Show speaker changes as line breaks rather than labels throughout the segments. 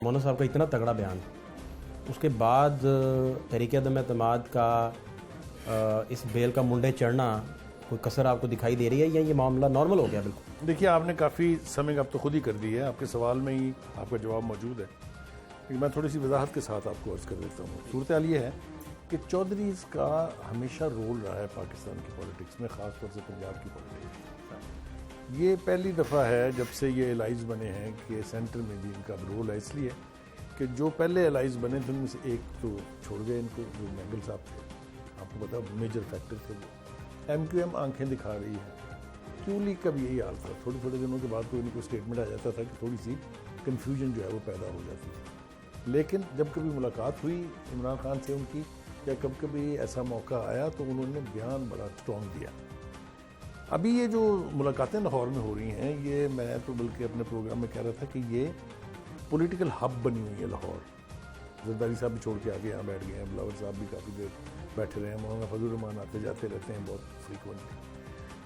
मौलाना साहब का इतना तगड़ा बयान, उसके बाद तहरीक अदम एतमाद का इस बेल का मुंडे चढ़ना कोई कसर आपको दिखाई दे रही है या ये मामला नॉर्मल हो गया? बिल्कुल।
देखिए, आपने काफ़ी समय अब तो खुद ही कर दी है, आपके सवाल में ही आपका जवाब मौजूद है। लेकिन मैं थोड़ी सी वजाहत के साथ आपको अर्ज़ कर देता हूँ। सूरत हाल ये है कि चौधरीज़ का हमेशा रोल रहा है पाकिस्तान की पॉलिटिक्स में, ख़ास तौर से पंजाब की पॉलिटिक्स में। ये पहली दफ़ा है जब से ये एलाइज़ बने हैं कि सेंटर में भी इनका रोल है, इसलिए कि जो पहले एलाइज़ बने थे उनमें से एक तो छोड़ गए इनको, जो मैंगल साहब थे, आपको पता मेजर फैक्टर थे वो। MQM आंखें दिखा रही है, क्योंकि कभी यही हाल था, थोड़े थोड़े दिनों के बाद कोई ना कोई स्टेटमेंट आ जाता था कि थोड़ी सी कन्फ्यूजन जो है वो पैदा हो जाती थी। लेकिन जब कभी मुलाकात हुई इमरान खान से उनकी, या कब कभी ऐसा मौका आया तो उन्होंने बयान बड़ा स्ट्रॉन्ग दिया। अभी ये जो मुलाकातें लाहौर में हो रही हैं, ये मैं तो बल्कि अपने प्रोग्राम में कह रहा था कि ये पॉलिटिकल हब बनी हुई है लाहौर। जरदारी साहब भी छोड़ के आगे यहाँ बैठ गए हैं, बिलावल साहब भी काफ़ी देर बैठे रहे हैं, मौलाना फजल रहमान आते जाते रहते हैं बहुत फ्रीक्वेंटली।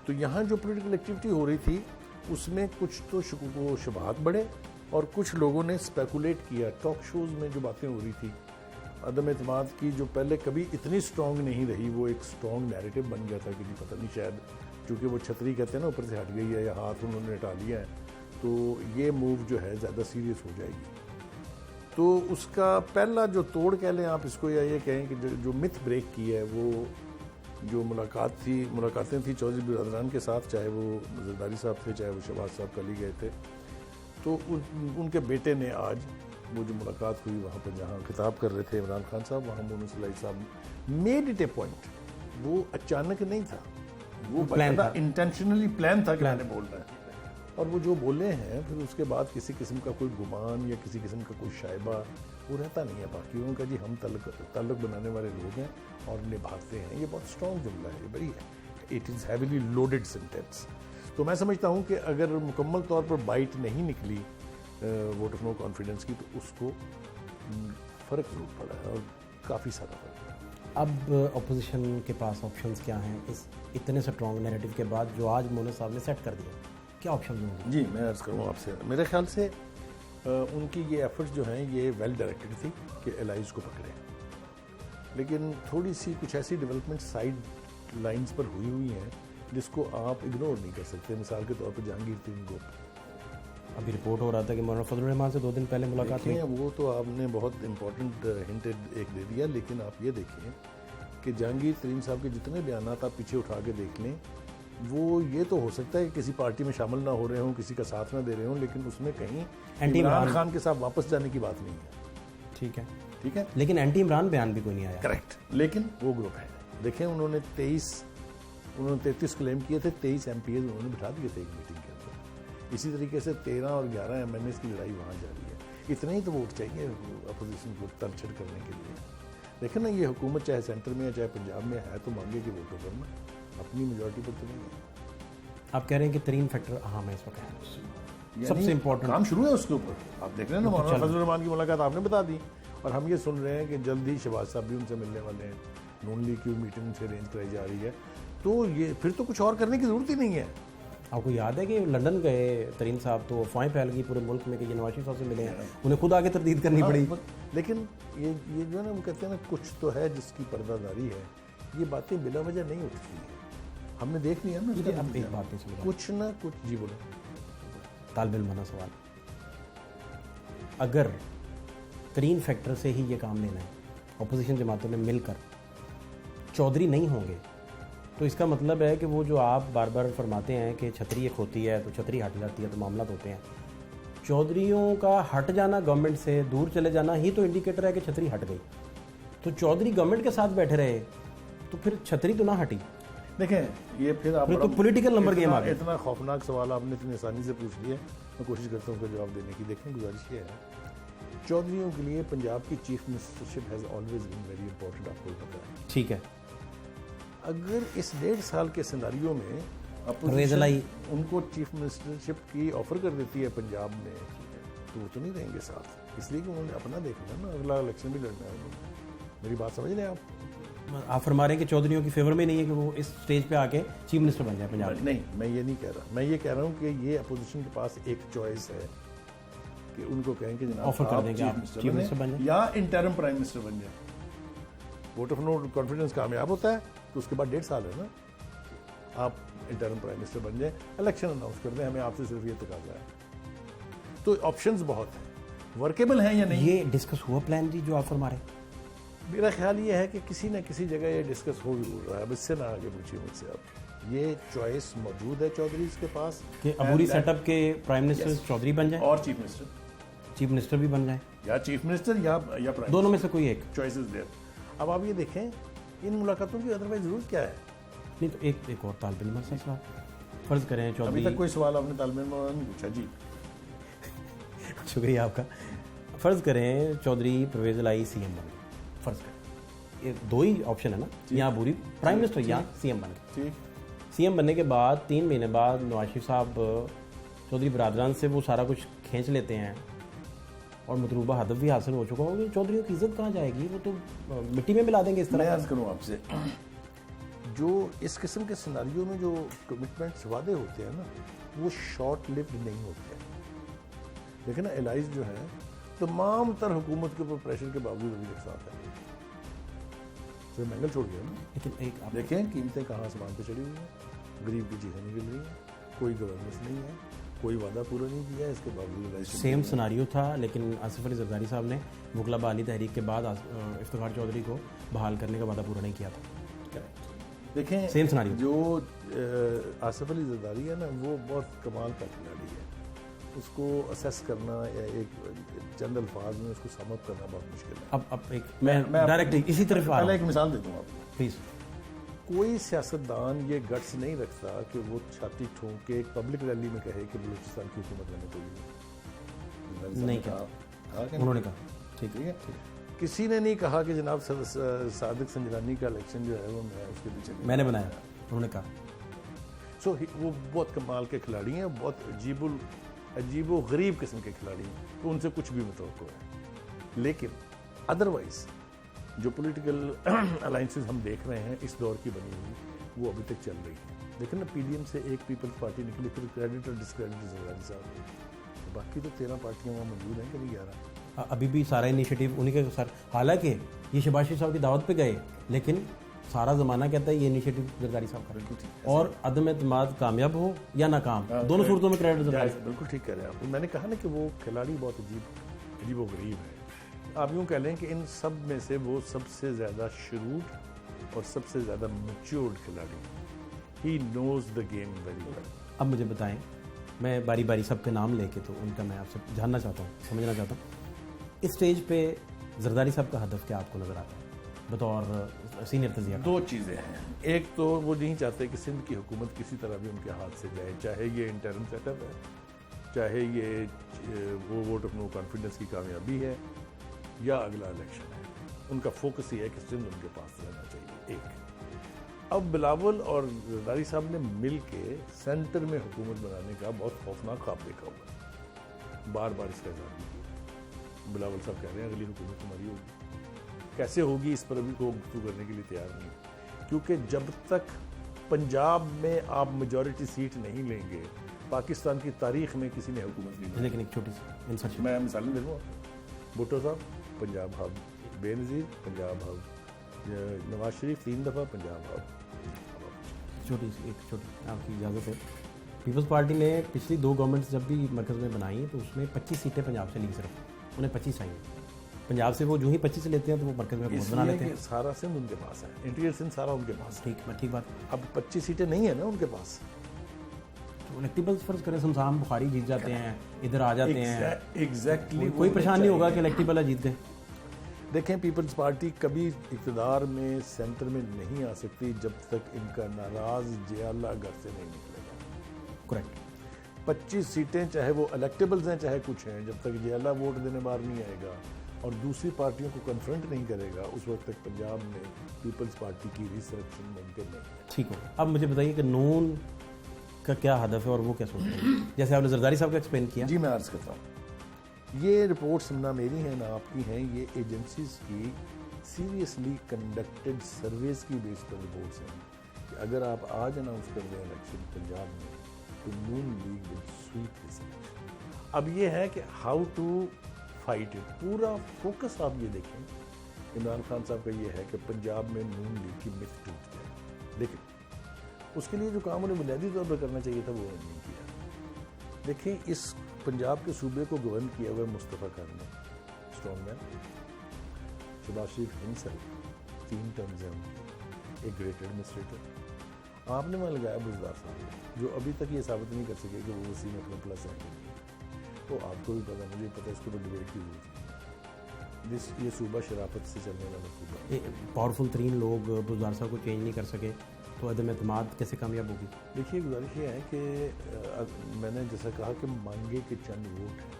तो यहाँ जो पॉलिटिकल एक्टिविटी हो रही थी उसमें कुछ तो शुकूक व शुबहात बढ़े और कुछ लोगों ने स्पेकुलेट किया। टॉक शोज़ में जो बातें हो रही थी अदम एतमाद की, जो पहले कभी इतनी स्ट्रॉन्ग नहीं रही, वो एक स्ट्रॉन्ग नैरेटिव बन गया था कि नहीं पता नहीं शायद क्योंकि वो छतरी कहते हैं ना ऊपर से हट गई है या हाथ उन्होंने हटा लिया है, तो ये मूव जो है ज़्यादा सीरियस हो जाएगी। तो उसका पहला जो तोड़ कह लें आप इसको, या ये कहें कि जो मिथ ब्रेक की है, वो जो मुलाकातें थी चौधरी बिरादरान के साथ, चाहे वो जरदारी साहब थे चाहे वो शहबाज साहब कल गए थे, तो उनके बेटे ने आज वो जो मुलाकात हुई वहाँ पर जहाँ खिताब कर रहे थे इमरान खान साहब, वहाँ मोहम्मद सलाई साहब मेड इट ए पॉइंट। वो अचानक नहीं था, वो प्लान था, इंटेंशनली प्लान था कि मैंने बोलना है। और वो जो बोले हैं फिर उसके बाद किसी किस्म का कोई गुमान या किसी किस्म का कोई शायबा वो रहता नहीं है बाकियों का। जी हम ताल्लुक बनाने वाले लोग हैं और निभाते हैं, ये बहुत स्ट्रॉन्ग जुमला है, ये बड़ी है, it is heavily loaded sentence. तो मैं समझता हूँ कि अगर मुकम्मल तौर पर बाइट नहीं निकली वोट ऑफ नो कॉन्फिडेंस की, तो उसको फ़र्क जरूर पड़ा है और काफ़ी सारा फ़र्क पड़ा।
अब अपोजिशन के पास ऑप्शंस क्या हैं इस इतने स्ट्रॉन्ग नैरेटिव के बाद जो आज मौलाना साहब ने सेट कर दिया? क्या ऑप्शन होंगे?
जी मैं अर्ज़ करूँ आपसे, मेरे ख्याल से उनकी ये एफर्ट्स जो हैं ये वेल डायरेक्टेड थी कि एलाइज को पकड़े, लेकिन थोड़ी सी कुछ ऐसी डेवलपमेंट साइड लाइंस पर हुई हैं जिसको आप इग्नोर नहीं कर सकते। मिसाल के तौर पर जहांगीर तरीन को
अभी रिपोर्ट हो रहा था कि मौलाना फजल रहमान से 2 दिन पहले मुलाकात हुई।
वो तो आपने बहुत इंपॉर्टेंट हिंट एक दे दिया, लेकिन आप ये देखिए कि जहांगीर तरीन साहब के जितने बयान आप पीछे उठा के देख लें, वो ये तो हो सकता है कि किसी पार्टी में शामिल ना हो रहे हों, किसी का साथ ना दे रहे हों, लेकिन उसमें कहीं इमरान खान के साथ वापस जाने की बात नहीं है। ठीक है, लेकिन
एंटी इमरान बयान भी कोई नहीं आया।
करेक्ट, लेकिन वो ग्रुप है। देखें, उन्होंने 33 क्लेम किए थे, 23 MPs उन्होंने बिठा दिए थे एक मीटिंग के अंदर। इसी तरीके से 13 और 11 MNAs की लड़ाई वहाँ जारी है। इतने ही तो वोट चाहिए अपोजिशन को तलछट करने के लिए। देखें ना, ये हुकूमत चाहे सेंटर में है चाहे पंजाब में है, तो मांगे कि वोटों पर ना, अपनी मेजॉरिटी पर तो नहीं है।
आप कह रहे हैं कि 3 फैक्टर अहम है इस वक्त, सबसे इंपॉर्टेंट
काम शुरू है उसके ऊपर। आप देख रहे हैं ना, मौलाना फजल रहमान की मुलाकात आपने बता दी, और हम ये सुन रहे हैं कि जल्द ही शहबाज साहब भी उनसे मिलने वाले हैं, नून लीग की मीटिंग उनसे अरेंज कराई जा रही है। तो ये फिर तो कुछ और करने की जरूरत ही नहीं है।
आपको याद है कि लंदन गए तरीन साहब, तो अफवाहें फैल गई पूरे मुल्क में कि ये नवाज शरीफ साहब से मिले हैं, उन्हें खुद आगे तरदीद करनी पड़ी।
लेकिन ये जो है ना, वो कहते हैं ना, कुछ तो है जिसकी पर्दादारी है, ये बातें बिला वजह नहीं उठती है। हमने देख लिया ना,
अब एक बात नहीं सुनी,
कुछ ना कुछ। जी बोलो।
तालिब इल्म सवाल, अगर 3 फैक्टर से ही ये काम लेना है, अपोजिशन जमातों ने मिलकर चौधरी नहीं होंगे, तो इसका मतलब है कि वो जो आप बार बार फरमाते हैं कि छतरी एक होती है तो छतरी हट जाती है तो मामला होते हैं, चौधरीयों का हट जाना, गवर्नमेंट से दूर चले जाना ही तो इंडिकेटर है कि छतरी हट गई। तो चौधरी गवर्नमेंट के साथ बैठे रहे तो फिर छतरी तो ना हटी।
देखें, ये फिर आप
तो पॉलिटिकल नंबर गेम आ गया।
इतना खौफनाक सवाल आपने इतनी आसानी से पूछ लिया, मैं कोशिश करता हूँ उसका जवाब देने की। देखें, गुजारिश ये है, चौधरीयों के लिए पंजाब की chief ministership has always been very important, आपको पता है।
ठीक है,
अगर इस 1.5 साल के सिनारियो में उनको चीफ मिनिस्टरशिप की ऑफर कर देती है पंजाब में, तो वो तो नहीं रहेंगे साथ, इसलिए कि उन्होंने अपना देखना ना, अगला इलेक्शन भी लड़ना है उन्होंने। मेरी बात समझ रहे हैं
आप फरमा रहे हैं कि चौधरीयों की फेवर में नहीं है कि वो इस स्टेज पे आके चीफ मिनिस्टर बन जाए पंजाब?
नहीं, मैं ये नहीं कह रहा। मैं ये कह रहा हूँ कि ये अपोजिशन के पास एक चॉइस है कि उनको कहें कि जनाब
ऑफर कर
आप
देंगे,
चीफ
आप
मिनिस्टर
चीफ मिनिस्टर बन
बने
जाए।
या इंटरिम प्राइम मिनिस्टर बन जाए। वोट ऑफ नो कॉन्फिडेंस कामयाब होता है तो उसके बाद 1.5 साल है ना, आप इंटरिम प्राइम मिनिस्टर बन जाए, इलेक्शन अनाउंस कर दें, हमें आपसे सिर्फ ये तकाजा है। तो ऑप्शंस बहुत हैं, वर्केबल हैं या नहीं,
ये डिस्कस हुआ प्लान जी जो आप फरमा रहे हैं?
मेरा ख्याल ये है कि किसी न किसी जगह ये डिस्कस हो जरूर रहा है। अब इससे ना आगे पूछिए मुझसे, अब ये चॉइस मौजूद है चौधरी के पास
कि अबूरी सेटअप के प्राइम मिनिस्टर चौधरी बन जाए
और चीफ मिनिस्टर
भी बन जाए,
या चीफ मिनिस्टर या प्राइम,
दोनों में से कोई एक।
Choices there. अब आप ये देखें इन मुलाकातों की अदरवाइज जरूरत क्या है?
नहीं तो एक और तालिब इल्म से सवाल फर्ज करें
अभी
चौधरी,
तक कोई सवाल आपने तालिब इल्म वाला नहीं पूछा जी।
शुक्रिया आपका। फर्ज करें चौधरी परवेज लाई सीएम बन गए, फर्ज करें, ये दो ही ऑप्शन है ना, या अबूरी प्राइम मिनिस्टर या सीएम बन गए।
ठीक,
सीएम बनने के बाद 3 महीने बाद नवाज शरीफ साहब चौधरी बरादरान से वो सारा कुछ खींच लेते हैं और मतलूबा हदफ भी हासिल हो चुका होगा, चौधरी की इज्जत कहाँ जाएगी? वो तो मिट्टी में मिला देंगे इस
मैं
तरह।
अर्ज करूँ आपसे, जो इस किस्म के सिनारियों में जो कमिटमेंट्स वादे होते हैं ना, वो शॉर्ट लिव्ड नहीं होते हैं। लेकिन ना एलाइज जो है तमाम तर हुकूमत के ऊपर प्रेशर के बावजूद अभी तक साथ है, तो महंगल छोड़ गया ना।
लेकिन एक आप
देखें कीमतें कहाँ आसमान पे चढ़ी हुई हैं, गरीब की चीज़ें निकल रही हैं, कोई गवर्नेंस नहीं है, कोई वादा पूरा नहीं किया, इसके बावजूद
सेम सिनारियो था, लेकिन आसिफ अली जरदारी साहब ने वकला बहाली तहरीक के बाद इफ्तिखार चौधरी को बहाल करने का वादा पूरा नहीं किया था।
देखें
सेम सिनारियो।
जो आसिफ अली जरदारी है ना, वो बहुत कमाल का खिलाड़ी है, उसको असेस करना या एक चंद अल्फाज में उसको समअप करना बहुत मुश्किल है।
अब एक मैं डायरेक्ट इसी तरफ आ रहा
एक मिसाल देता हूँ आपको।
प्लीज।
कोई सियासतदान ये गट्स नहीं रखता कि वो छाती ठोंक के एक पब्लिक रैली में कहे कि बलूचिस्तान की हुकूमत बननी चाहिए।
नहीं कहा, उन्होंने कहा ठीक
है। किसी ने नहीं कहा कि जनाब सादिक संजरानी का इलेक्शन जो है वो मैं उसके पीछे
मैंने बनाया, उन्होंने कहा।
सो वो बहुत कमाल के खिलाड़ी हैं, बहुत अजीबो गरीब किस्म के खिलाड़ी हैं, तो उनसे कुछ भी मुतवक्को है। लेकिन अदरवाइज जो पॉलिटिकल अलाइंसेस हम देख रहे हैं इस दौर की बनी हुई, वो अभी तक चल रही है। लेकिन ना पीडीएम से एक पीपल्स पार्टी निकली, फिर क्रेडिट और डिस्क्रेडिट जरदारी साहब, बाकी तो 13 पार्टियां वहाँ मौजूद हैं कि नहीं 11।
अभी भी सारा इनिशिएटिव उन्हीं के सर, हालांकि ये शहबाज शरीफ साहब की दावत पे गए, लेकिन सारा ज़माना कहता है ये इनिशिएटिव जरदारी साहब का, और अदम एतमाद कामयाब हो या नाकाम, दोनों सूरतों में क्रेडिट जरदारी।
बिल्कुल ठीक कह रहे हैं आप। मैंने कहा ना कि वो खिलाड़ी बहुत अजीब गरीब है। आप यूँ कह लें कि इन सब में से वो सबसे ज़्यादा शुरूट और सबसे ज़्यादा मैच्योर्ड खिलाड़ी, he knows the game very well.
अब मुझे बताएं, मैं बारी बारी सबके नाम लेके तो उनका मैं आपसे जानना चाहता हूँ, समझना चाहता हूँ, इस स्टेज पे जरदारी साहब का हदफ क्या आपको नज़र आता है बतौर सीनियर तजिया?
2 चीज़ें हैं। एक तो वो नहीं चाहते कि सिंध की हुकूमत किसी तरह भी उनके हाथ से जाए, चाहे ये इंटरिम सेटअप है, चाहे ये वो वोट ऑफ नो कॉन्फिडेंस की कामयाबी है या अगला इलेक्शन है। उनका फोकस ये है कि सिंध उनके पास रहना चाहिए। एक अब बिलावल और जरदारी साहब ने मिल के सेंटर में हुकूमत बनाने का बहुत खौफनाक ख्वाब देखा हुआ है, बार बार इसका इज़हार भी किया। बिलावल साहब कह रहे हैं अगली हुकूमत हमारी होगी, कैसे होगी इस पर अभी को गुफ्तगू करने के लिए तैयार नहीं, क्योंकि जब तक पंजाब में आप मेजॉरिटी सीट नहीं लेंगे, पाकिस्तान की तारीख में किसी ने हुकूमत नहीं।
लेकिन एक छोटी सी इंसर्शन,
मैं मिसालें दे दूँ, भुट्टो साहब पंजाब हब, बेनज़ीर पंजाब हब, नवाज शरीफ 3 दफ़ा पंजाब हब।
छोटी आपकी इजाज़त है, पीपल्स पार्टी ने पिछली 2 गवर्नमेंट्स जब भी मरकज़ में बनाई तो उसमें 25 सीटें पंजाब से ली, सिर्फ उन्हें 25 आई। पंजाब से वो जो ही 25 लेते हैं तो वो मरकज़ में हुकूमत बना लेते हैं।
सारा सिंध उनके पास है, इंटीरियर सिंध सारा उनके पास है।
ठीक बात।
अब 25 सीटें नहीं है ना उनके पास,
तो इलेक्टिबल्स फर्ज करें शमशान बुखारी जीत जाते हैं, इधर आ जाते हैं,
एग्जैक्टली
कोई परेशान नहीं होगा कि इलेक्टिबल जीत गए।
देखें पीपल्स पार्टी कभी इक़्तिदार में सेंटर में नहीं आ सकती जब तक इनका नाराज जियाला घर से नहीं निकलेगा।
करेक्ट।
25 सीटें चाहे वो इलेक्टेबल्स हैं चाहे कुछ हैं, जब तक जियाला वोट देने बाहर नहीं आएगा और दूसरी पार्टियों को कन्फ्रंट नहीं करेगा, उस वक्त तक पंजाब में पीपल्स पार्टी की रिसरेक्शन मुमकिन नहीं है।
ठीक हो, अब मुझे बताइए कि नून का क्या हदफ है और वो क्या सोचते हैं? जैसे आपने जरदारी साहब का एक्सप्लेन किया।
जी मैं अर्ज़ करता हूँ, ये रिपोर्ट्स ना मेरी हैं ना आपकी हैं, ये एजेंसीज की सीरियसली कंडक्टेड सर्वेज की बेस पर रिपोर्ट्स हैं कि अगर आप आज अनाउंस कर दें इलेक्शन पंजाब में तो Noon league will sweep this election. अब ये है कि हाउ टू फाइट इट, पूरा फोकस आप ये देखें, इमरान खान साहब का ये है कि पंजाब में नून लीग की मिथ टूट जाए, लेकिन उसके लिए जो काम उन्हें बुनियादी तौर पर करना चाहिए था वो नहीं किया। देखें, इस पंजाब के सूबे को गवर्न किया हुआ मुस्तफ़ा खान ने, स्ट्रॉन्ग मैन, शहबाज शरीफ हिमसेल्फ, 3 टर्म्स हैं उनकी, एक ग्रेट एडमिनिस्ट्रेटर। आपने वहाँ लगाया बुजदार साहब, जो अभी तक ये साबित नहीं कर सके कि वो वसीम अकरम प्लस हैं। तो आपको भी पता, मुझे पता, इसके ऊपर डिबेट की जरूरत नहीं है। ये सूबा शराफत से चलने वाला सूबा।
पावरफुल 3 लोग बुजदार साहब को चेंज नहीं कर सके, तो अदम एतमाद कैसे कामयाब होगी?
देखिए, गुजारिश ये है कि मैंने जैसा कहा कि मांगे के चंद वोट हैं,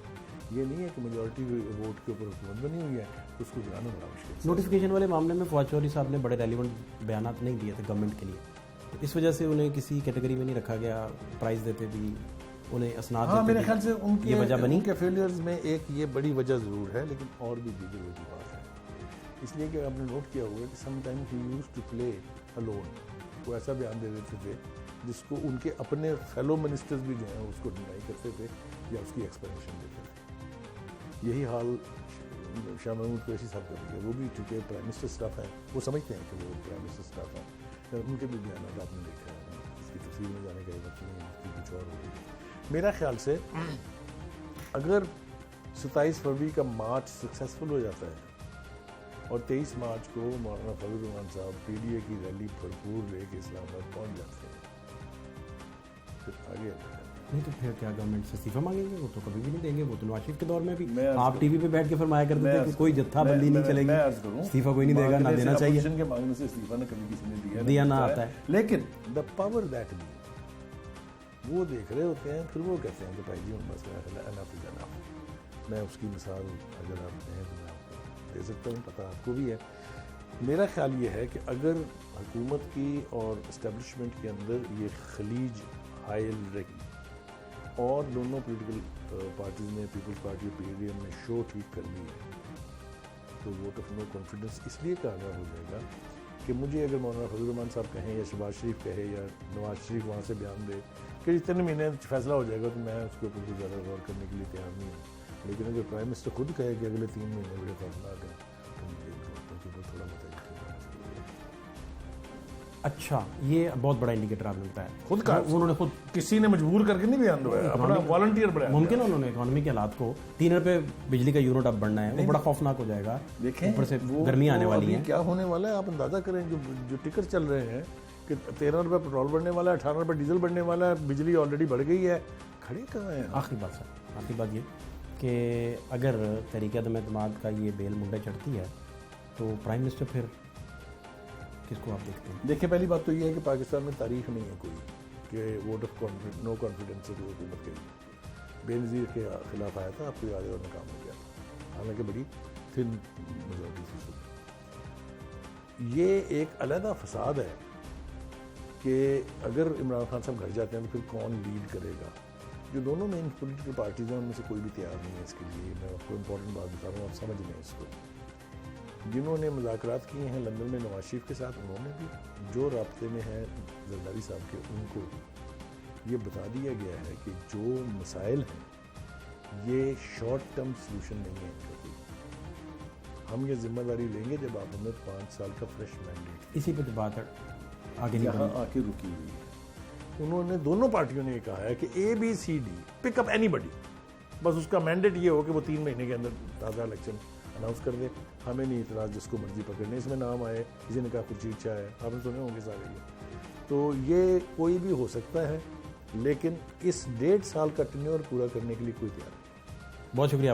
ये नहीं है कि मेजॉरिटी वोट के ऊपर हुकूमत बनी हुई है, तो उसको गिराना बड़ा मुश्किल।
नोटिफिकेशन वाले मामले में फवाद चौधरी साहब ने बड़े रेलिवेंट बयान नहीं दिए थे गवर्नमेंट के लिए, तो इस वजह से उन्हें किसी कैटेगरी में नहीं रखा गया, प्राइज़ देते भी उन्हें असनाद
हाँ,
देते
मेरे
भी।
ख्याल से उनकी
ये वजह बनी
उनके फेलियर्स में एक ये बड़ी वजह ज़रूर है, लेकिन और भी दीगर वजूहात है। इसलिए कि आपने नोट किया होगा कि sometime he used to play alone, वो ऐसा बयान दे देते थे जिसको उनके अपने फेलो मिनिस्टर्स भी जो हैं उसको डिनाई करते थे या उसकी एक्सप्लेनेशन देते थे। यही हाल शाह महमूद कुरैशी साहब का भी है। वो भी चूँकि प्राइम मिनिस्टर स्टाफ है, वो समझते हैं कि वो प्राइम मिनिस्टर स्टाफ है, उनके भी बयान आपने देखा है, इसकी तफसील में जाने का वक्त नहीं है, कुछ और होगी। मेरा ख्याल से अगर 27 फरवरी का मार्च सक्सेसफुल हो जाता है और 23 मार्च को मौलाना फजल रहमान साहब PDA की रैली भरपूर लेके इस्लामाबाद पहुंच जाते हैं, फिर आगे
नहीं तो फिर क्या गवर्नमेंट से इस्तीफा मांगेंगे? वो तो कभी भी नहीं देंगे। वो तो नवाज शरीफ के दौर में भी
मैं
आप टीवी पे बैठ के फरमाया करते थे कि कोई जत्थाबंदी नहीं चलेगी, इस्तीफा कोई नहीं देगा, ना देना चाहिए।
के मांगने से इस्तीफा ना कभी किसी ने
दिया ना आता है।
लेकिन द पावर दैट बी, वो देख रहे होते हैं, फिर वो कहते हैं कि भाई जी हम बस एनफ इज एनफ। मैं उसकी मिसाल अगर आप कहें तो मैं आपको दे सकता हूँ, पता आपको भी है। मेरा ख्याल ये है कि अगर हुकूमत की और इस्टेब्लिशमेंट के अंदर ये खलीज हायल रही और दोनों पॉलिटिकल पार्टीज ने, पीपल्स पार्टी और PDM ने शो ठीक कर ली है, तो वोट ऑफ नो कॉन्फिडेंस इसलिए कामयाब हो जाएगा कि मुझे अगर मौलाना फजल रहमान साहब कहें या शहबाज शरीफ कहे या नवाज शरीफ वहाँ से बयान दे कि 3 महीने फैसला हो जाएगा, तो मैं उसके ऊपर कुछ ज़्यादा गौर करने के लिए तैयार नहीं हूँ। लेकिन अगर प्राइम मिनिस्टर खुद कहे कि अगले 3 महीने बड़े खौफनाक हैं, तो मुझे उसके ऊपर थोड़ा बताइए।
अच्छा, ये बहुत बड़ा इंडिकेटर आपने बताया,
खुद का
उन्होंने खुद,
किसी ने मजबूर करके नहीं बयान दिया, अपना वॉलंटियर बढ़ाया।
मुमकिन है उन्होंने इकोनॉमी के हालात को 3 रुपये बिजली का यूनिट अब बढ़ना है, वो बड़ा खौफनाक हो जाएगा।
देखें,
ऊपर से गर्मी आने वाली है,
क्या होने वाला है आप अंदाजा करें। जो टिकट चल रहे हैं कि 13 रुपये पेट्रोल बढ़ने वाला है, 18 रुपये डीजल बढ़ने वाला है, बिजली ऑलरेडी बढ़ गई है, खड़े कहाँ हैं?
आखिरी बात सर, आखिरी बात ये कि अगर तरीक़े अदम एतमाद का ये बेल मुंडे चढ़ती है तो प्राइम मिनिस्टर फिर किसको आप देखते हैं?
देखिए, पहली बात तो ये है कि पाकिस्तान में तारीख नहीं है कोई कि वोट ऑफ नो कॉन्फिडेंस से जो हुकूमत गई। बेनज़ीर के खिलाफ आया था, आपको याद है, और नाकाम हो गया था, हालांकि बड़ी थिन मेजॉरिटी से। ये एक अलहदा फसाद है कि अगर इमरान खान साहब घर जाते हैं तो फिर कौन लीड करेगा। जो दोनों मेन पॉलिटिकल पार्टीज हैं उनमें से कोई भी तैयार नहीं है इसके लिए। मैं आपको इंपॉर्टेंट बात बता रहा हूँ, आप समझ लें इसको। जिन्होंने मुज़ाकरात किए हैं लंदन में नवाज शरीफ के साथ, उन्होंने भी जो राब्ते में हैं जरदारी साहब के, उनको ये बता दिया गया है कि जो मसाइल हैं ये शॉर्ट टर्म सलूशन नहीं है इनका कोई। हम ये जिम्मेदारी लेंगे जब आप हमें 5 साल का फ्रेश मैंडेट।
इसी पे तो बात है, आगे नहीं
यहाँ आके रुकी हुई है। उन्होंने दोनों पार्टियों ने कहा है कि ABCD पिक अप एनीबडी, बस उसका मैंडेट ये हो कि वो 3 महीने के अंदर ताज़ा इलेक्शन अनाउंस कर दे। हमें नहीं इतराज़ जिसको मर्जी पकड़ने, इसमें नाम आए, किसी ने कहा खुर्शीद शाह है, आपने सुने होंगे सारे ये। तो ये कोई भी हो सकता है, लेकिन इस 1.5 साल का टेन्योर पूरा करने के लिए कोई तैयार नहीं।
बहुत शुक्रिया।